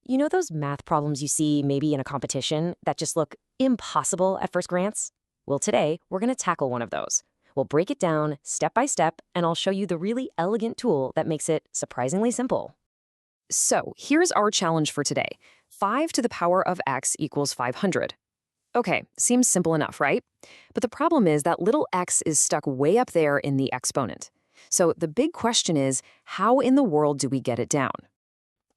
You know those math problems you see maybe in a competition that just look impossible at first glance? Well, today we're going to tackle one of those. We'll break it down step by step, and I'll show you the really elegant tool that makes it surprisingly simple. So here's our challenge for today. 5 to the power of x equals 500. Okay, seems simple enough, right? But the problem is that little x is stuck way up there in the exponent. So the big question is, how in the world do we get it down?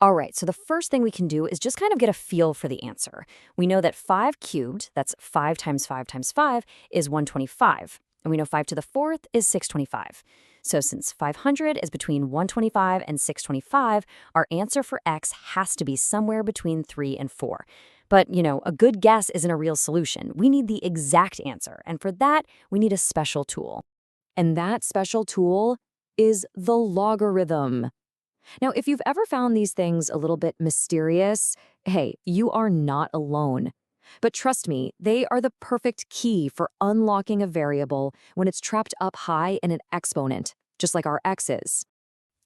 All right, so the first thing we can do is just kind of get a feel for the answer. We know that 5 cubed, that's 5 times 5 times 5, is 125. And we know 5 to the fourth is 625. So since 500 is between 125 and 625, our answer for x has to be somewhere between 3 and 4. But, a good guess isn't a real solution. We need the exact answer, and for that, we need a special tool. And that special tool is the logarithm. Now, if you've ever found these things a little bit mysterious, hey, you are not alone. But trust me, they are the perfect key for unlocking a variable when it's trapped up high in an exponent, just like our x is.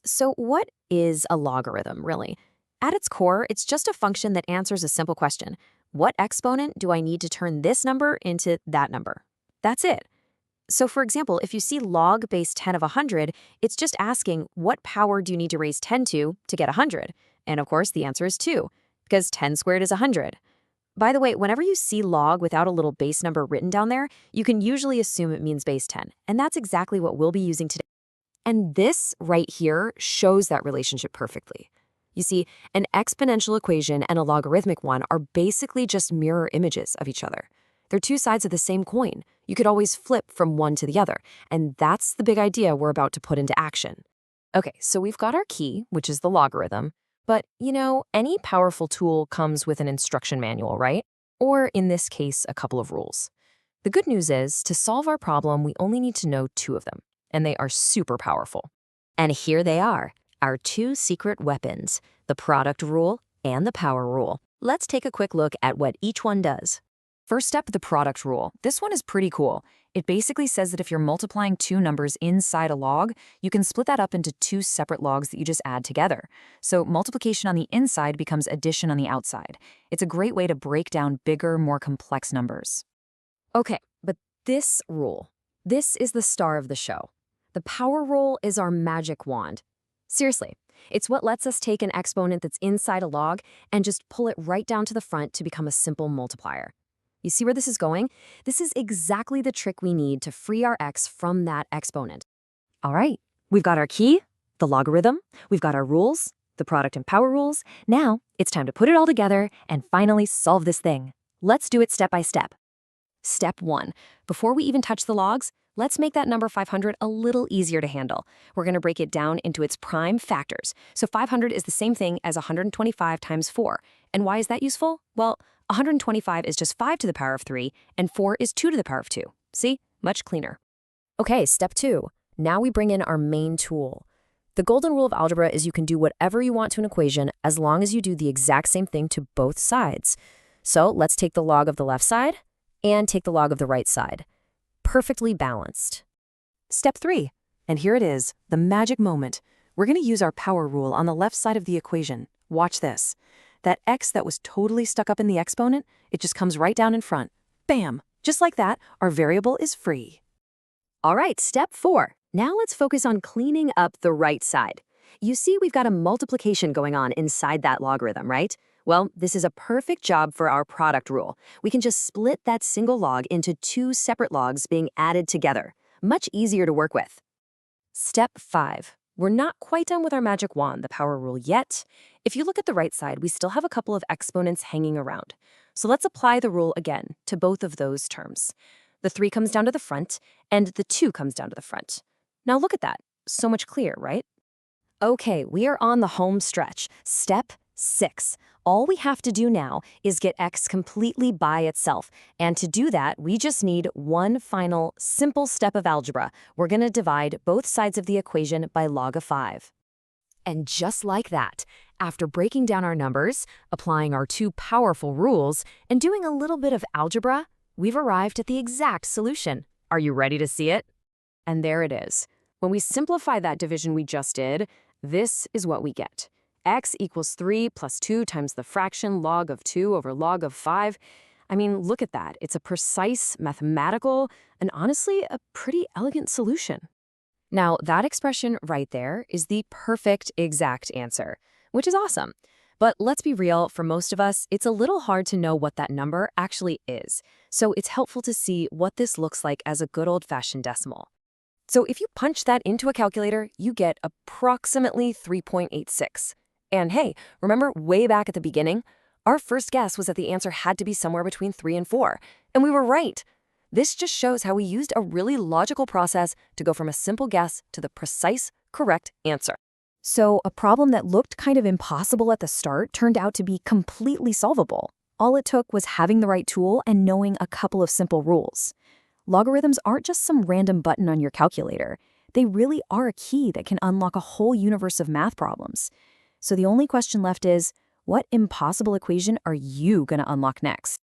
So what is a logarithm, really? At its core, it's just a function that answers a simple question. What exponent do I need to turn this number into that number? That's it. So for example, if you see log base 10 of 100, it's just asking what power do you need to raise 10 to get 100? And of course, the answer is 2, because 10 squared is 100. By the way, whenever you see log without a little base number written down there, you can usually assume it means base 10. And that's exactly what we'll be using today. And this right here shows that relationship perfectly. You see, an exponential equation and a logarithmic one are basically just mirror images of each other. They're two sides of the same coin. You could always flip from one to the other, and that's the big idea we're about to put into action. Okay, so we've got our key, which is the logarithm, but, any powerful tool comes with an instruction manual, right? Or, in this case, a couple of rules. The good news is, to solve our problem, we only need to know 2 of them, and they are super powerful. And here they are, our 2 secret weapons, the product rule and the power rule. Let's take a quick look at what each one does. First step, the product rule. This one is pretty cool. It basically says that if you're multiplying 2 numbers inside a log, you can split that up into 2 separate logs that you just add together. So multiplication on the inside becomes addition on the outside. It's a great way to break down bigger, more complex numbers. Okay, but this rule, this is the star of the show. The power rule is our magic wand. Seriously, it's what lets us take an exponent that's inside a log and just pull it right down to the front to become a simple multiplier. You see where this is going? This is exactly the trick we need to free our x from that exponent. All right, we've got our key, the logarithm, we've got our rules, the product and power rules. Now it's time to put it all together and finally solve this thing. Let's do it step by step. Step 1. Before we even touch the logs, let's make that number 500 a little easier to handle. We're going to break it down into its prime factors. So 500 is the same thing as 125 times 4. And why is that useful? Well, 125 is just 5 to the power of 3, and 4 is 2 to the power of 2. See? Much cleaner. Okay, step 2. Now we bring in our main tool. The golden rule of algebra is you can do whatever you want to an equation as long as you do the exact same thing to both sides. So let's take the log of the left side and take the log of the right side. Perfectly balanced. Step 3. And here it is, the magic moment. We're going to use our power rule on the left side of the equation. Watch this. That x that was totally stuck up in the exponent, it just comes right down in front. Bam! Just like that, our variable is free. All right, step 4. Now let's focus on cleaning up the right side. You see we've got a multiplication going on inside that logarithm, right? Well, this is a perfect job for our product rule. We can just split that single log into 2 separate logs being added together. Much easier to work with. Step 5. We're not quite done with our magic wand, the power rule, yet. If you look at the right side, we still have a couple of exponents hanging around. So let's apply the rule again to both of those terms. The 3 comes down to the front, and the 2 comes down to the front. Now look at that. So much clearer, right? Okay, we are on the home stretch. Step 6. All we have to do now is get x completely by itself. And to do that, we just need one final simple step of algebra. We're going to divide both sides of the equation by log of 5. And just like that, after breaking down our numbers, applying our 2 powerful rules, and doing a little bit of algebra, we've arrived at the exact solution. Are you ready to see it? And there it is. When we simplify that division we just did, this is what we get. x equals 3 plus 2 times the fraction log of 2 over log of 5. I mean, look at that. It's a precise, mathematical, and honestly, a pretty elegant solution. Now, that expression right there is the perfect exact answer, which is awesome. But let's be real, for most of us, it's a little hard to know what that number actually is. So it's helpful to see what this looks like as a good old-fashioned decimal. So if you punch that into a calculator, you get approximately 3.86. And hey, remember way back at the beginning? Our first guess was that the answer had to be somewhere between 3 and 4. And we were right. This just shows how we used a really logical process to go from a simple guess to the precise, correct answer. So a problem that looked kind of impossible at the start turned out to be completely solvable. All it took was having the right tool and knowing a couple of simple rules. Logarithms aren't just some random button on your calculator. They really are a key that can unlock a whole universe of math problems. So the only question left is, what impossible equation are you going to unlock next?